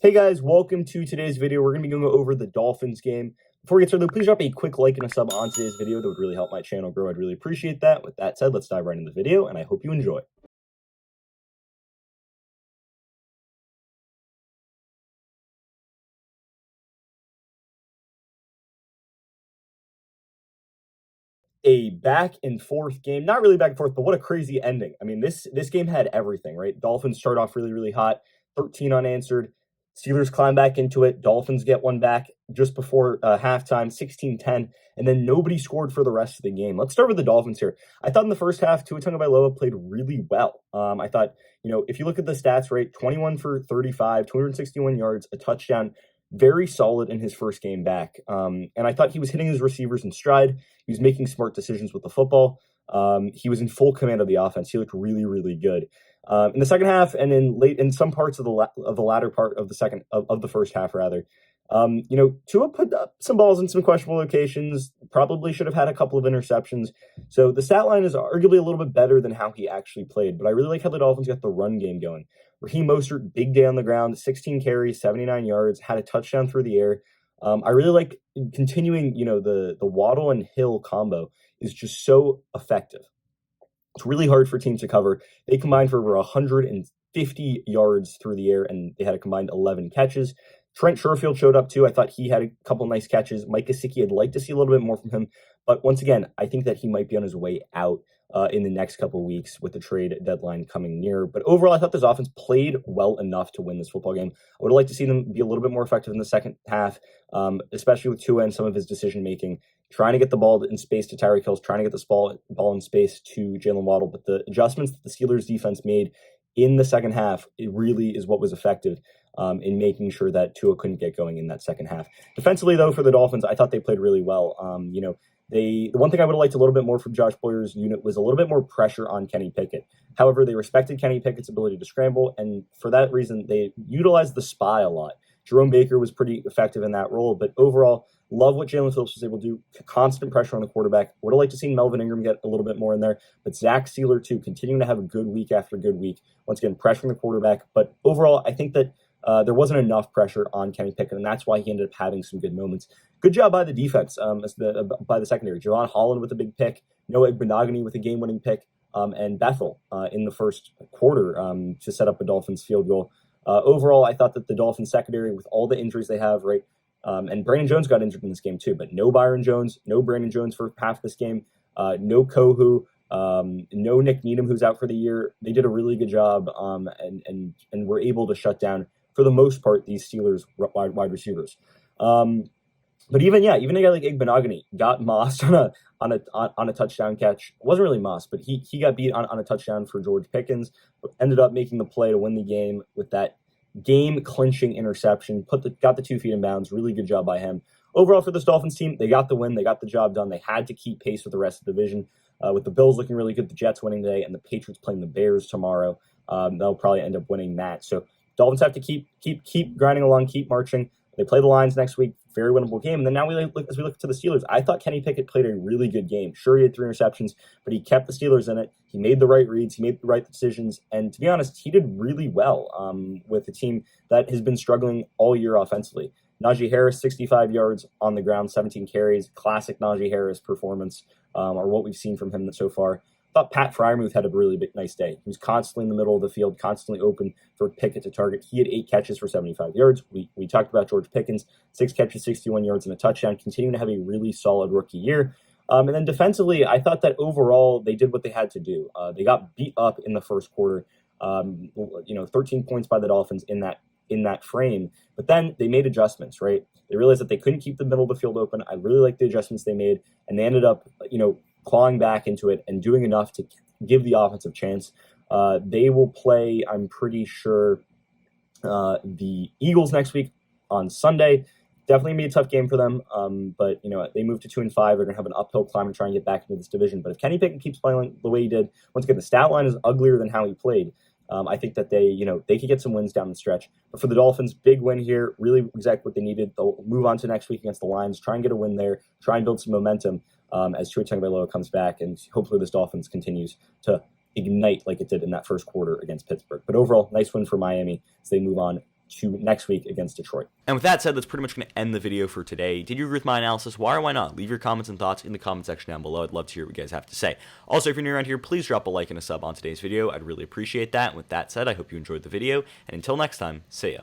Hey guys, welcome to today's video. We're going to be going over the Dolphins game. Before we get started, please drop a quick like and a sub on today's video. That would really help my channel grow. I'd really appreciate that. With that said, let's dive right into the video, and I hope you enjoy. A back and forth game. Not really back and forth, but what a crazy ending. I mean, this game had everything, right? Dolphins start off really hot, 13 unanswered. Steelers climb back into it. Dolphins get one back just before halftime, 16-10, and then nobody scored for the rest of the game. Let's start with the Dolphins here. I thought in the first half, Tua Tagovailoa played really well. I thought, if you look at the stats, right, 21 for 35, 261 yards, a touchdown, very solid in his first game back. And I thought he was hitting his receivers in stride. He was making smart decisions with the football. He was in full command of the offense. He looked really good. In the second half and in some parts of the latter part of the first half rather. Tua put up some balls in some questionable locations, probably should have had a couple of interceptions. So the stat line is arguably a little bit better than how he actually played, but I really like how the Dolphins got the run game going. Raheem Mostert, big day on the ground, 16 carries, 79 yards, had a touchdown through the air. I really like continuing, the Waddle and Hill combo is just so effective. It's really hard for teams to cover. They combined for over 150 yards through the air, and they had a combined 11 catches. Trent Sherfield showed up too. I thought he had a couple nice catches. Mike Gesicki, I'd like to see a little bit more from him. But once again, I think that he might be on his way out in the next couple of weeks with the trade deadline coming near. But overall, I thought this offense played well enough to win this football game. I would like to see them be a little bit more effective in the second half, especially with Tua and some of his decision-making, trying to get the ball in space to Tyreek Hill, trying to get this ball in space to Jaylen Waddle. But the adjustments that the Steelers defense made in the second half, it really is what was effective in making sure that Tua couldn't get going in that second half. Defensively, though, for the Dolphins, I thought they played really well. The one thing I would have liked a little bit more from Josh Boyer's unit was a little bit more pressure on Kenny Pickett. However, they respected Kenny Pickett's ability to scramble, and for that reason, they utilized the spy a lot. Jerome Baker was pretty effective in that role, but overall, love what Jaelen Phillips was able to do. Constant pressure on the quarterback. Would have liked to see Melvin Ingram get a little bit more in there, but Zach Sealer, too, continuing to have a good week after good week. Once again, pressuring the quarterback, but overall, I think that there wasn't enough pressure on Kenny Pickett, and that's why he ended up having some good moments. Good job by the defense, by the secondary. Jevon Holland with a big pick, Noah Igbinoghene with a game-winning pick, and Bethel in the first quarter to set up a Dolphins field goal. Overall, I thought that the Dolphins secondary, with all the injuries they have, right, and Brandon Jones got injured in this game too, but no Byron Jones, no Brandon Jones for half this game, no Kohu, no Nick Needham, who's out for the year. They did a really good job and were able to shut down, for the most part, these Steelers wide receivers. But even a guy like Igbinoghene got mossed on a touchdown catch. It wasn't really mossed, but he got beat on a touchdown for George Pickens, but ended up making the play to win the game with that game-clinching interception. Got the 2 feet in bounds. Really good job by him. Overall, for this Dolphins team, they got the win. They got the job done. They had to keep pace with the rest of the division. With the Bills looking really good, the Jets winning today, and the Patriots playing the Bears tomorrow, they'll probably end up winning that. So Dolphins have to keep grinding along, keep marching. They play the Lions next week, very winnable game. And then now as we look to the Steelers, I thought Kenny Pickett played a really good game. Sure, he had 3 interceptions, but he kept the Steelers in it. He made the right reads. He made the right decisions. And to be honest, he did really well with a team that has been struggling all year offensively. Najee Harris, 65 yards on the ground, 17 carries. Classic Najee Harris performance, or what we've seen from him so far. I thought Pat Freiermuth had a really nice day. He was constantly in the middle of the field, constantly open for Pickett to target. He had 8 catches for 75 yards. We talked about George Pickens, 6 catches, 61 yards, and a touchdown, continuing to have a really solid rookie year. And then defensively, I thought that overall they did what they had to do. They got beat up in the first quarter. 13 points by the Dolphins in that frame. But then they made adjustments, right? They realized that they couldn't keep the middle of the field open. I really like the adjustments they made, and they ended up, clawing back into it and doing enough to give the offensive chance. They will play, I'm pretty sure, the Eagles next week on Sunday. Definitely going to be a tough game for them, but they move to 2-5. They're going to have an uphill climb to try and get back into this division. But if Kenny Pickett keeps playing the way he did, once again, the stat line is uglier than how he played. I think that they could get some wins down the stretch. But for the Dolphins, big win here, really exactly what they needed. They'll move on to next week against the Lions, try and get a win there, try and build some momentum as Tua Tagovailoa comes back, and hopefully this Dolphins continues to ignite like it did in that first quarter against Pittsburgh. But overall, nice win for Miami as they move on to next week against Detroit. And with that said, that's pretty much going to end the video for today. Did you agree with my analysis? Why or why not? Leave your comments and thoughts in the comment section down below. I'd love to hear what you guys have to say. Also, if you're new around here, please drop a like and a sub on today's video. I'd really appreciate that. And with that said, I hope you enjoyed the video. And until next time, see ya.